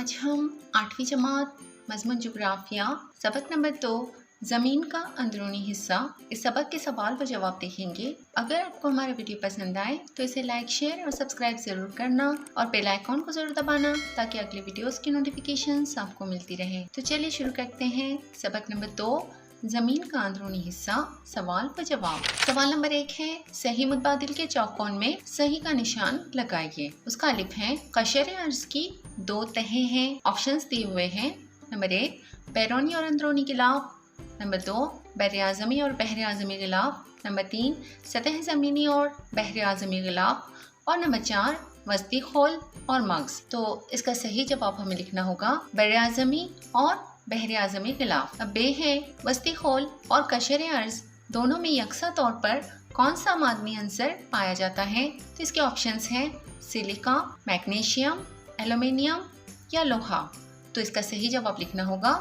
आज हम 8वीं जमात मज़मून जुग्राफिया सबक नंबर 2 ज़मीन का अंदरूनी हिस्सा इस सबक के सवाल व जवाब देखेंगे। अगर आपको हमारा वीडियो पसंद आए तो इसे लाइक, शेयर और सब्सक्राइब ज़रूर करना और बेल आइकॉन को ज़रूर दबाना ताकि अगले वीडियोस की नोटिफिकेशंस आपको मिलती रहे। तो चलिए शुरू करते हैं। सबक नंबर 2 ज़मीन का अंदरूनी हिस्सा सवाल व जवाब। सवाल नंबर 1 है, सही मुतबादिल के चौकोन में सही का निशान लगाइए। उसका अलिफ है, कशर अर्ज की 2 तहें हैं। ऑप्शंस दिए हुए हैं। नंबर 1 बैरूनी और अंदरूनी गिलाफ, नंबर 2 बर आज़मी और बहर आज़मी गिलाफ, नंबर 3 सतह ज़मीनी और बहर आज़मी गिलाफ और नंबर 4 वस्ती खोल और मग्ज़। तो इसका सही जवाब हमें लिखना होगा बर आज़मी और बहर आज़मी गिलाफ। अब बे है, वस्ती खोल और कशर अर्ज दोनों में यकसा तौर पर कौन सा मादनी अंसर पाया जाता है? तो इसके ऑप्शंस हैं सिलिका, मैग्नीशियम, एल्यूमिनियम या लोहा। तो इसका सही जवाब लिखना होगा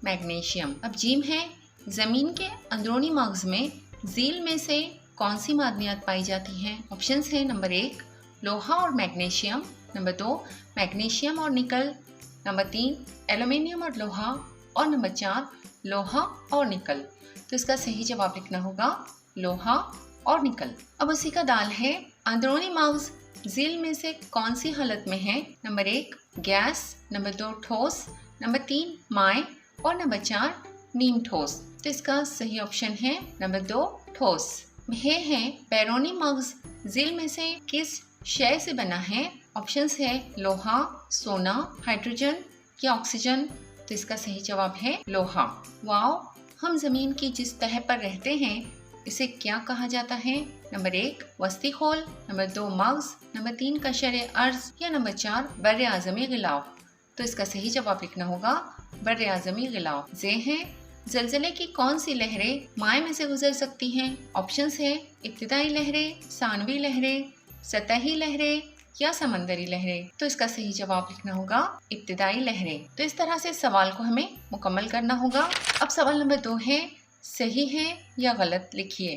मैग्नीशियम। अब जीम है, ज़मीन के अंदरूनी मग्ज़ में झील में से कौन सी मादनियात पाई जाती हैं? ऑप्शंस हैं नंबर 1 लोहा और मैग्नीशियम, नंबर 2 मैग्नीशियम और निकल, नंबर 3 एल्यूमिनियम और लोहा और नंबर 4 लोहा और निकल। तो इसका सही जवाब लिखना होगा लोहा और निकल। अब उसी का दाल है, अंदरूनी मग्ज़ झील में से कौन सी हालत में है? नंबर 1 गैस, नंबर 2 ठोस, नंबर 3 माए और नंबर 4 नीम ठोस। तो इसका सही ऑप्शन है नंबर 2 ठोस। है बैरूनी मग्ज़ झील में से किस शय से बना है? ऑप्शंस है लोहा, सोना, हाइड्रोजन या ऑक्सीजन। तो इसका सही जवाब है लोहा। वाओ, हम ज़मीन की जिस तह पर रहते हैं इसे क्या कहा जाता है? नंबर 1 वस्ती खोल, नंबर 2 मग्ज़, नंबर 3 कशर अर्ज या नंबर 4 बर आज़मी गिलाफ। तो इसका सही जवाब लिखना होगा बर आज़मी गिलाफ। जे है, ज़लज़ले की कौन सी लहरें माए में से गुजर सकती हैं? ऑप्शंस है इब्तिदाई लहरें, सानवी लहरें, सतही लहरें या समंदरी लहरें। तो इसका सही जवाब लिखना होगा इब्तिदाई लहरें। तो इस तरह से सवाल को हमें मुकम्मल करना होगा। अब सवाल नंबर 2 है, सही है या गलत लिखिए।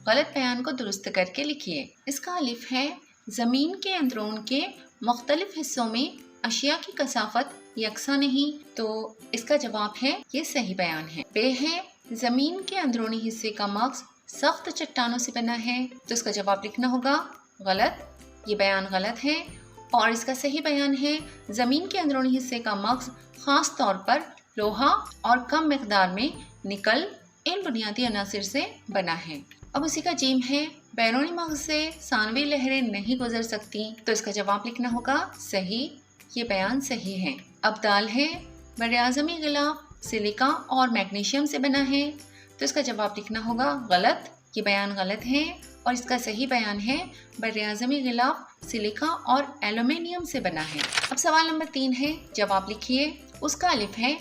गलत बयान को दुरुस्त करके लिखिए। इसका अलिफ है, ज़मीन के अंदरून के मुख्तलिफ हिस्सों में अशिया की कसाफत यकसा नहीं। तो इसका जवाब है ये सही बयान है। बे है, ज़मीन के अंदरूनी हिस्से का मग्ज़ सख्त चट्टानों से बना है। तो इसका जवाब लिखना होगा गलत। ये बयान गलत है और इसका सही बयान है ज़मीन के अंदरूनी हिस्से का मग्ज़ ख़ास तौर पर लोहा और कम मिक़दार में निकल इन बुनियादी अनासिर से बना है। अब उसी का जीम है, बैरूनी मग्ज़ से सानवी लहरें नहीं गुजर सकती। तो इसका जवाब लिखना होगा सही। ये बयान सही है। अब दाल है, बर आज़मी गिलाफ सिलिका और मैग्नीशियम से बना है। तो इसका जवाब लिखना होगा गलत। ये बयान गलत है और इसका सही बयान है बर आज़मी गिलाफ सिलिका और एल्यूमिनियम से बना है। अब सवाल नंबर 3 है, जवाब लिखिए। उसका अलिफ है,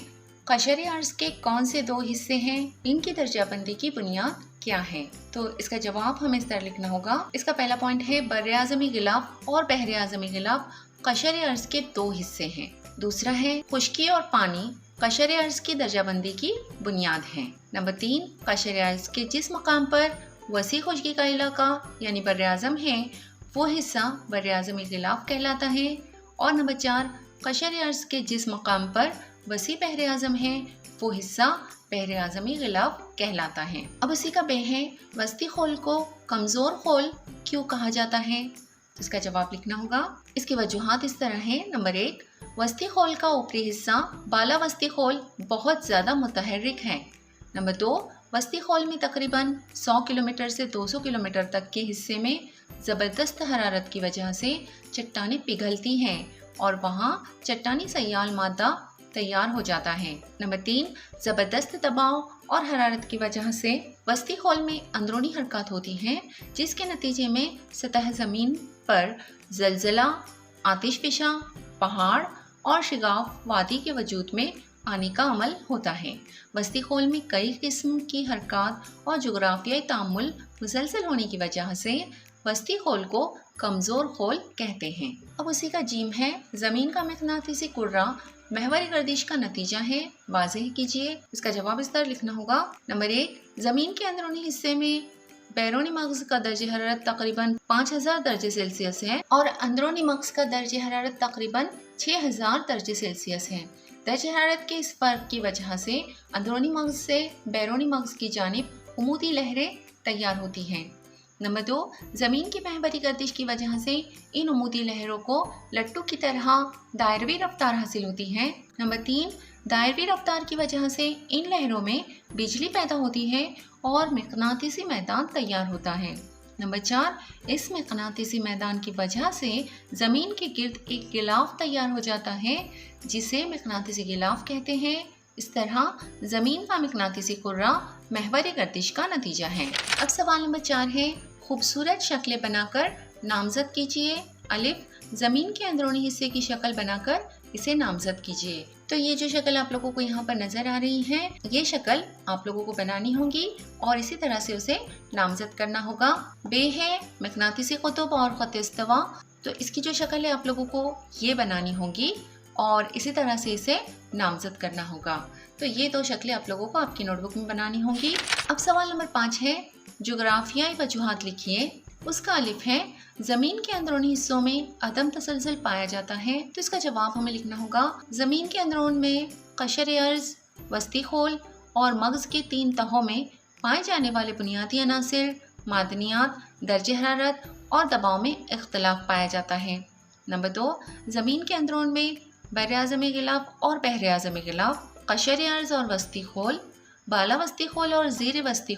कशर अर्ज के कौन से 2 हिस्से हैं? इनकी दर्जाबंदी की बुनियाद क्या है? तो इसका जवाब हमें इस तरह लिखना होगा। इसका पहला पॉइंट है, बर आज़मी गिलाफ और बहर आज़मी गिलाफ कशर अर्ज के 2 हिस्से हैं। दूसरा है, खुश्की और पानी कशर अर्ज की दर्जाबंदी की बुनियाद है। नंबर 3 कशर अर्ज के जिस मकाम पर वसी खुश्की का इलाका यानी बर आज़म है वो हिस्सा बर आज़मी गिलाफ कहलाता है। और नंबर 4 कशर अर्ज के जिस मकाम पर वसी बहर आज़म है वो हिस्सा बहर आज़मी गिलाफ कहलाता है। अब उसी का बे है, वस्ती खोल को कमज़ोर खोल क्यों कहा जाता है? तो इसका जवाब लिखना होगा। इसकी वजूहात इस तरह है। नंबर 1 वस्ती खोल का ऊपरी हिस्सा बाला वस्ती खोल बहुत ज़्यादा मुतहर्रिक है। नंबर 2 वस्ती खोल में तकरीबन 100 किलोमीटर से 200 किलोमीटर तक के हिस्से में ज़बरदस्त हरारत की वजह से चट्टानें पिघलती हैं और वहाँ चट्टानी सयाल मादा तैयार हो जाता है। नंबर 3 ज़बरदस्त दबाव और हरारत की वजह से वस्ती खोल में अंदरूनी हरकत होती हैं जिसके नतीजे में सतह ज़मीन पर ज़लज़ला, आतिशफ़िशा, पहाड़ और शिगाफ वादी के वजूद में आने का अमल होता है। वस्ती खोल में कई किस्म की हरकत और जुग्राफियाई तामुल मुसलसल होने की वजह से वस्ती खोल को कमज़ोर खोल कहते हैं। अब उसी का जीम है, ज़मीन का मकनातीसी कुर्रा महवरी गर्दिश का नतीजा है। वाज़ेह कीजिए। इसका जवाब इस तरह लिखना होगा। नंबर 1 ज़मीन के अंदरूनी हिस्से में बैरूनी मग़ज़ का दर्ज हरारत तकरीबन 5000 दर्जे सेल्सियस है और अंदरूनी मग़ज़ का दर्ज हरारत तकरीबन 6000 दर्जे सेल्सियस है। दर्ज हरारत के इस फ़र्क की वजह से अंदरूनी मग़ज़ से बैरूनी मग़ज़ की जानिब उमूदी लहरें तैयार होती हैं। नंबर 2, ज़मीन की महवरी गर्दिश की वजह से इन उमूदी लहरों को लट्टू की तरह दायरवी रफ्तार हासिल होती है। नंबर 3, दायरवी रफ्तार की वजह से इन लहरों में बिजली पैदा होती है और मकनातीसी मैदान तैयार होता है। नंबर 4, इस मकनातीसी मैदान की वजह से ज़मीन के गिर्द एक गिलाफ तैयार हो जाता है जिसे मकनातीसी गिलाफ कहते हैं। इस तरह ज़मीन का मकनातीसी कुर्रा महवरी गर्दिश का नतीजा है। अब सवाल नंबर 4 है, खूबसूरत शक्लें बनाकर नामज़द कीजिए। अलिफ, ज़मीन के अंदरूनी हिस्से की शक्ल बनाकर इसे नामज़द कीजिए। तो ये जो शक्ल आप लोगों को यहाँ पर नज़र आ रही है, ये शक्ल आप लोगों को बनानी होगी और इसी तरह से उसे नामज़द करना होगा। बे है मकनातीसी कुतुब और ख़त इस्तिवा, तो इसकी जो शक्ल है आप लोगों को ये बनानी होगी और इसी तरह से इसे नामज़द करना होगा। तो ये 2 शक्लें आप लोगों को आपकी नोटबुक में बनानी होंगी। अब सवाल नंबर 5 है, जोग्राफियाई वजूहात लिखिए। उसका अलिफ है, ज़मीन के अंदरूनी हिस्सों में अदम तसलसल पाया जाता है। तो इसका जवाब हमें लिखना होगा, ज़मीन के अंदरून में कशर अर्ज़, वस्ती खोल और मग़ज़ के 3 तहों में पाए जाने वाले बुनियादी अनासिर, मादनियात, दर्जे हरारत और दबाव में इख्तलाफ पाया जाता है। नंबर 2, ज़मीन के अंदरून में बर-ए-आज़म गिलाफ और बहर-ए-आज़म गिलाफ, कशर अर्ज़ और वस्ती खोल, बाला वस्ती खोल और ज़ीर वस्ती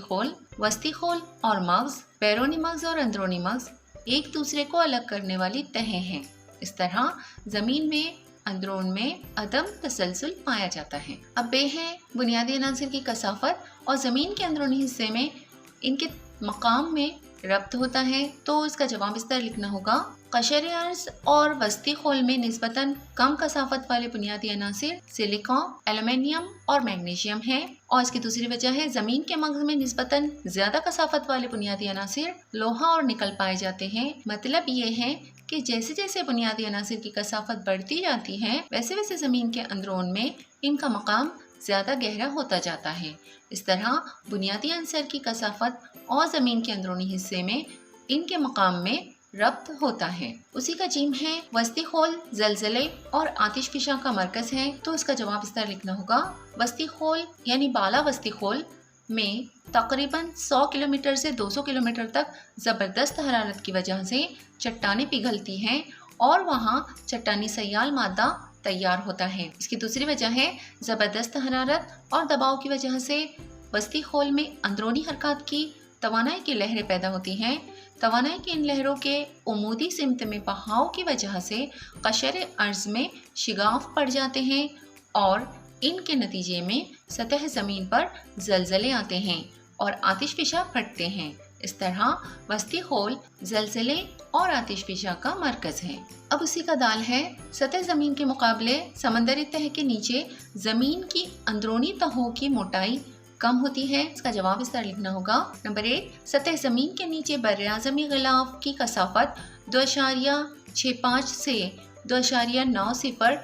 खोल और मग़ज़, बैरूनी मग़ज़ और अंदरूनी मग़ज़ एक दूसरे को अलग करने वाली तहें हैं। इस तरह ज़मीन में अंदरून में अदम तसलसल पाया जाता है। अब बे है बुनियादी अनासिर की कसाफत और ज़मीन के अंदरूनी हिस्से में इनके मकाम में रब्त होता है। तो इसका जवाब इस तरह लिखना होगा, कशर अर्ज़ और वस्ती खोल में निस्बतन कम कसाफत वाले बुनियादी अनासिर सिलिकॉन, एल्युमिनियम और मैग्नीशियम है। और इसकी दूसरी वजह है, ज़मीन के मग़ज़ में निस्बतन ज़्यादा कसाफत वाले बुनियादी अनासिर लोहा और निकल पाए जाते हैं। मतलब ये है कि जैसे जैसे बुनियादी अनासिर की कसाफत बढ़ती जाती है, वैसे वैसे ज़मीन के अंदरून में इनका मकाम ज़्यादा गहरा होता जाता है। इस तरह बुनियादी अंसर की कसाफत और ज़मीन के अंदरूनी हिस्से में इनके मकाम में रब्त होता है। उसी का जीम है, वस्ती खोल ज़लज़ले और आतिश फिशा का मरकज है। तो इसका जवाब इस तरह लिखना होगा, वस्ती खोल यानी बाला वस्ती खोल में तकरीबन 100 किलोमीटर से 200 किलोमीटर तक ज़बरदस्त हरारत की वजह से चट्टानें पिघलती हैं और वहाँ चट्टानी सयाल मादा तैयार होता है। इसकी दूसरी वजह है, ज़बरदस्त हरारत और दबाव की वजह से वस्ती खोल में अंदरूनी हरकत की तवानाई की लहरें पैदा होती हैं। तवानाई की इन लहरों के उमूदी सिमत में बहाव की वजह से कशर अर्ज़ में शिगाफ पड़ जाते हैं और इनके नतीजे में सतह ज़मीन पर ज़लज़ले आते हैं और आतिशफ़िशा फटते हैं। इस तरह वस्ती खोल ज़लज़ले और आतिशफ़िशा का मरकज़ है। अब उसी का दाल है, सतह ज़मीन के मुकाबले समंदरी तह के नीचे ज़मीन की अंदरूनी तहों की मोटाई कम होती है। इसका जवाब इस तरह लिखना होगा, नंबर 1, सतह ज़मीन के नीचे बर-ए-आज़मी गिलाफ की कसाफत 2.65 से 2.90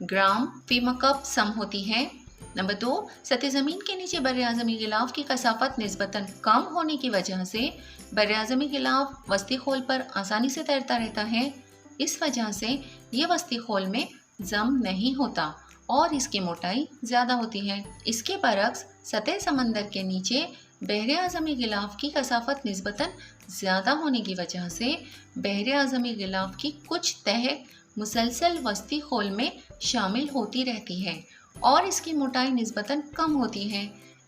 ग्राम फी मकब सम होती है। नंबर 2, सतह ज़मीन के नीचे बर-ए-आज़मी गिलाफ की कसाफत निस्बतन कम होने की वजह से बर-ए-आज़मी गिलाफ वस्ती खोल पर आसानी से तैरता रहता है। इस वजह से ये वस्ती खोल में जम नहीं होता और इसकी मोटाई ज़्यादा होती है। इसके बरक्स सतह समंदर के नीचे बहर-ए-आज़मी गिलाफ की कसाफत निस्बतन ज़्यादा होने की वजह से बहर-ए-आज़मी गिलाफ की कुछ तह मुसलसल वस्ती खोल में शामिल होती रहती है और इसकी मोटाई निस्बतन कम होती है।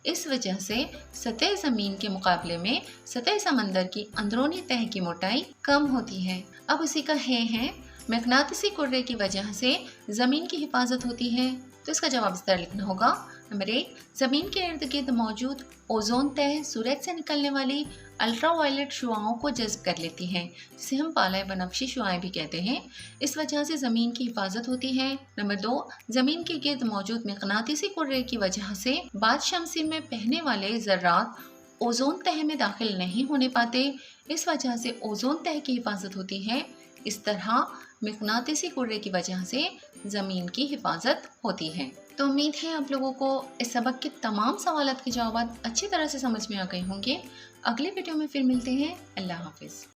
इस वजह से सतह ज़मीन के मुकाबले में सतह समंदर की अंदरूनी तह की मोटाई कम होती है। अब उसी का है, मकनातीसी कुर्रे की वजह से ज़मीन की हिफाजत होती है। तो इसका जवाब इस तरह लिखना होगा, नंबर 1, ज़मीन के इर्द गिर्द मौजूद ओजोन तह सूरज से निकलने वाली अल्ट्रावायलेट शुआओं को जज्ब कर लेती है, जिसे हम पालाए बनफशी शुआएं भी कहते हैं। इस वजह से ज़मीन की हिफाजत होती है। नंबर 2, ज़मीन के गिर्द मौजूद मकनातीसी कुर्रे की वजह से बाद शमसी में बहने वाले ज़र्रात ओजोन तह में दाखिल नहीं होने पाते। इस वजह से ओजोन तह की हिफाजत होती है। इस तरह मकनातीसी कुर्रे की वजह से ज़मीन की हिफाजत होती है। तो उम्मीद है आप लोगों को इस सबक के तमाम सवालात के जवाब अच्छी तरह से समझ में आ गए होंगे। اگلے ویڈیو میں پھر ملتے ہیں۔ اللہ حافظ۔